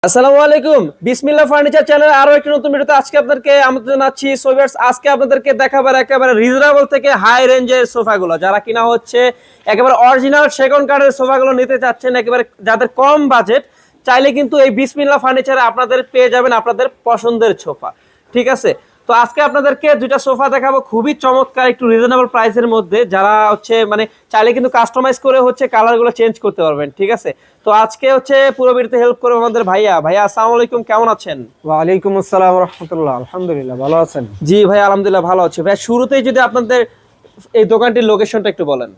আসসালামু আলাইকুম। বিসমিল্লাহ ফার্নিচার চ্যানেলে আরো একটি নতুন ভিডিওতে আজকে আপনাদেরকে আমন্ত্রণ জানাচ্ছি। সো ভিউয়ার্স, আজকে আপনাদেরকে দেখাবার একেবারে রিজনেবল থেকে হাই রেঞ্জের সোফাগুলো, যারা কিনা হচ্ছে একেবারে অরিজিনাল সেকেন্ড কার্ডের সোফাগুলো নিতে চাচ্ছেন, একেবারে যাদের কম বাজেট, চাইলে কিন্তু এই বিসমিল্লাহ ফার্নিচারে আপনাদের পেয়ে যাবেন আপনাদের পছন্দের সোফা। ঠিক আছে, তো আজকে আপনাদেরকে দুইটা সোফা দেখাবো খুবই চমৎকার, একটু রিজনেবল প্রাইসের মধ্যে, যারা হচ্ছে মানে চাইলে কিন্তু কাস্টমাইজ করে হচ্ছে কালারগুলো চেঞ্জ করতে পারবেন। ঠিক আছে, তো আজকে হচ্ছে পুরো ভিডিওতে হেল্প করবে আমাদের ভাইয়া। ভাইয়া আসসালামু আলাইকুম, কেমন আছেন? ওয়ালাইকুম আসসালাম রাহমাতুল্লাহ। আলহামদুলিল্লাহ, ভালো আছেন? জি ভাই, আলহামদুলিল্লাহ ভালো আছি। ভাই শুরুতেই যদি আপনাদের এই দোকানটির লোকেশনটা একটু বলেন।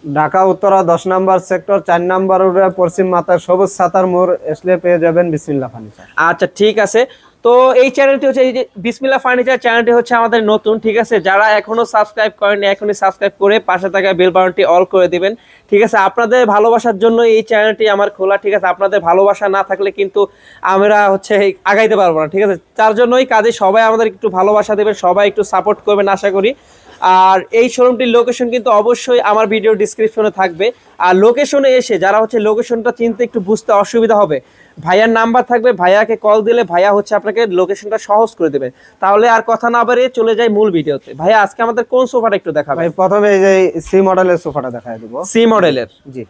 ঢাকা উত্তরা 10 নম্বর সেক্টর 4 নম্বর রোডে পশ্চিম মাথার সবুজ ছাতার মোড় আসলে পেয়ে যাবেন বিসমিল্লাহ ফার্নিচার। আচ্ছা ঠিক আছে, তো এই চ্যানেলটি হচ্ছে এই যে বিসমিল্লাহ ফার্নিচার চ্যানেলটি হচ্ছে আমাদের নতুন। ঠিক আছে, যারা এখনো সাবস্ক্রাইব করেননি এখনই সাবস্ক্রাইব করে পাশে থাকা বেল বাটনটি অল করে দিবেন। ঠিক আছে, আপনাদের ভালোবাসার জন্য এই চ্যানেলটি আমার খোলা। ঠিক আছে, আপনাদের ভালোবাসা না থাকলে কিন্তু আমরা হচ্ছে আগাইতে পারবো না। ঠিক আছে, তার জন্যই কাজে সবাই আমাদের একটু ভালোবাসা দেবেন, সবাই একটু সাপোর্ট করবেন আশা করি। আর এই শোরুমটির লোকেশন কিন্তু অবশ্যই আমার ভিডিও ডিসক্রিপশনে থাকবে। আর লোকেশনে এসে যারা হচ্ছে লোকেশনটা চিনতে একটু বুঝতে অসুবিধা হবে, ভাইয়ার নাম্বার থাকবে, ভাইয়াকে কল দিলে ভাইয়া হচ্ছে আপনাকে লোকেশনটা সহজ করে দেবে। তাহলে আর কথা না বাড়িয়ে চলে যাই মূল ভিডিওতে। ভাইয়া আজকে আমাদের কোন সোফাটা একটু দেখাবে? ভাই প্রথমে এই যে সি মডেলের সোফাটা দেখাই দেব। সি মডেলের? জি।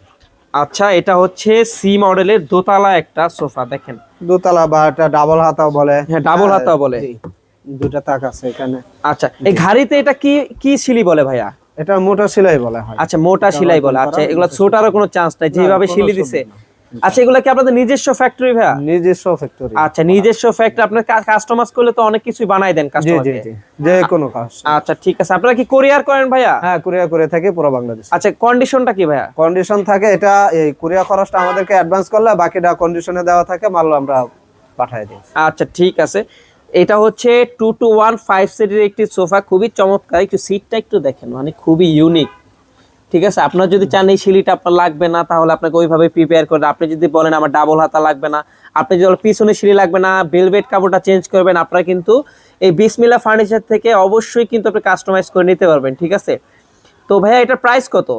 আচ্ছা, এটা হচ্ছে সি মডেলের দোতলা একটা সোফা, দেখেন দোতলা বা এটা ডাবল হাতাও বলে। হ্যাঁ, ডাবল হাতা বলে। জি, দুটো তাক আছে এখানে। আচ্ছা, এই ঘাড়িতে এটা কি কি শিলি বলে ভাইয়া? এটা মোটা সেলাই বলা হয়। আচ্ছা, মোটা সেলাই বলে। আচ্ছা, এগুলো ছোটারও কোনো চান্স নাই যেভাবে শিলি দিছে। আচ্ছা, এগুলা কি আপনাদের নিজস্ব ফ্যাক্টরি ভাইয়া? নিজস্ব ফ্যাক্টরি। আচ্ছা, নিজস্ব ফ্যাক্টরি। আপনার কাস্টমাইজ করলে তো অনেক কিছুই বানাই দেন জি জি কাস্টমারকে। জি, যে কোনো কাজ। আচ্ছা ঠিক আছে, আপনারা কি কোরিয়ার করেন ভাইয়া? হ্যাঁ, কুরিয়ার করে থাকি পুরো বাংলাদেশ। আচ্ছা, কন্ডিশনটা কি ভাইয়া? কন্ডিশন থাকে, এটা এই কুরিয়ার খরচটা আমাদেরকে অ্যাডভান্স করলে বাকিটা কন্ডিশনে দেওয়া থাকে, মাল আমরা পাঠিয়ে দিই। আচ্ছা ঠিক আছে, এটা হচ্ছে 2 to 1 5 সিটের একটি সোফা, খুবই চমৎকার। একটু সিটটা একটু দেখেন, মানে খুবই ইউনিক। ঠিক আছে, আপনার যদি চান এই সিঁড়িটা আপনার লাগবে না, তাহলে আপনাকে ওইভাবে প্রিপেয়ার করে। আপনি যদি বলেন আমার ডাবল হাতা লাগবে না, আপনি যদি পিছনে সিঁড়ি লাগবে না, বেলভেট কাপড়টা চেঞ্জ করবেন, আপনারা কিন্তু এই বিসমিল্লাহ ফার্নিচার থেকে অবশ্যই কিন্তু আপনি কাস্টমাইজ করে নিতে পারবেন। ঠিক আছে, তো ভাইয়া এটার প্রাইস কত?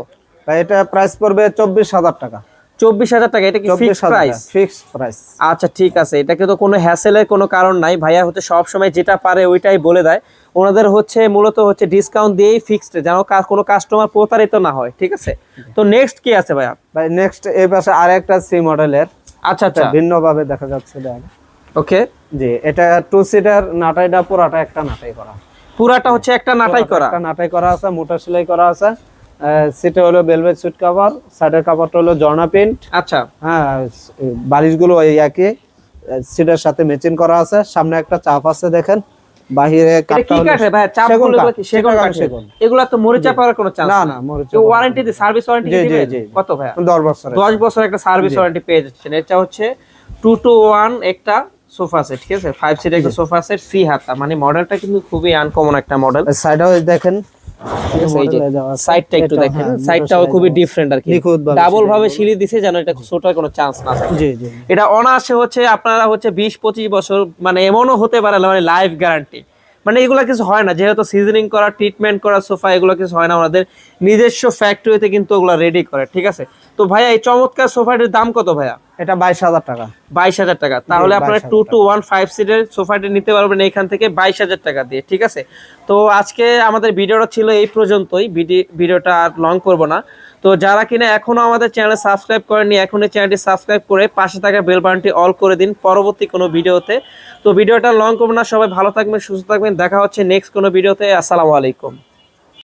ভাই এটা প্রাইস পড়বে 24,000 টাকা। 24,000 টাকা? এটা কি ফিক্সড প্রাইস? Fixed price. আচ্ছা ঠিক আছে, এটা কিন্তু কোনো হ্যাসেলের কোনো কারণ নাই। ভাইয়া হচ্ছে সব সময় যেটা পারে ওইটাই বলে দেয়। ওনাদের হচ্ছে মূলত হচ্ছে ডিসকাউন্ট দিয়েই ফিক্সড, যেন কোনো কাস্টমার প্রতারিত না হয়। ঠিক আছে, তো নেক্সট কি আছে ভাইয়া? ভাই নেক্সট এই পাশে আরেকটা সি মডেলের। আচ্ছা আচ্ছা, ভিন্ন ভাবে দেখা যাচ্ছে দেখ। ওকে। জি, এটা 2 সিটার, নাটাইটা পুরাটা একটা নাটাই করা। পুরাটা হচ্ছে একটা নাটাই করা? একটা নাটাই করা আছে, মোটা সেলাই করা আছে। সিটে হলো ভেলভেট সুট কভার, সাইডের কাভারটা হলো জর্না প্রিন্ট। আচ্ছা, হ্যাঁ, বালিশগুলো এই একই সিটের সাথে ম্যাচিং করা আছে। সামনে একটা চাপ আছে দেখেন, বাহিরে এটা কি কাঠে ভাই? চাপগুলো কি সেগুন কাঠে? এগুলা তো মরিচা পাওয়ার কোনো চান্স না না? না, মরিচা। ওয়ারেন্টি দি সার্ভিস ওয়ারেন্টি জি জি দিবেন জি। কত ভাইয়া? 10 বছর। 10 বছর একটা সার্ভিস ওয়ারেন্টি পেয়ে যাচ্ছেন। এটা হচ্ছে 2 to 1 একটা সোফা সেট। ঠিক আছে, 5 সিটের একটা সোফা সেট, সি হাতা, মানে মডেলটা কিন্তু খুবই আনকমন একটা মডেল। সাইডেও দেখেন, সাইডটা একটু দেখেন, সাইডটাও খুবই ডিফারেন্ট আর কি, ডাবল ভাবে সিঁড়ি দিছে যেন এটা ছোটার কোনো চান্স না থাকে। জি জি। এটা অনায়াসে হচ্ছে আপনারা হচ্ছে 20-25 বছর, মানে এমনও হতে পারে মানে লাইফ গ্যারান্টি। মানে এগুলা কিছু হয় না, যেহেতু সিজনিং করা, ট্রিটমেন্ট করা সোফা, এগুলো কিছু হয় না। ওনাদের নিজস্ব ফ্যাক্টরিতে কিন্তু ওগুলা রেডি করে। ঠিক আছে, তো ভাইয়া এই চমৎকার সোফাটির দাম কত ভাইয়া? এটা 22,000 টাকা। 22,000 টাকা? তাহলে আপনারা 2 to 1 5 সিটের সোফাটি নিতে পারবেন এখান থেকে 22,000 টাকা দিয়ে। ঠিক আছে, তো আজকে আমাদের ভিডিওটা ছিল এই পর্যন্তই। ভিডিওটা আর লং করব না। তো যারা কিনা এখনো আমাদের চ্যানেল সাবস্ক্রাইব করেননি, এখনই চ্যানেলটি সাবস্ক্রাইব করে পাশে থাকা বেল বাটনটি অল করে দিন পরবর্তী কোনো ভিডিওতে। তো ভিডিওটা লং করব না, সবাই ভালো থাকবেন, সুস্থ থাকবেন, দেখা হচ্ছে নেক্সট কোনো ভিডিওতে। আসসালামু আলাইকুম।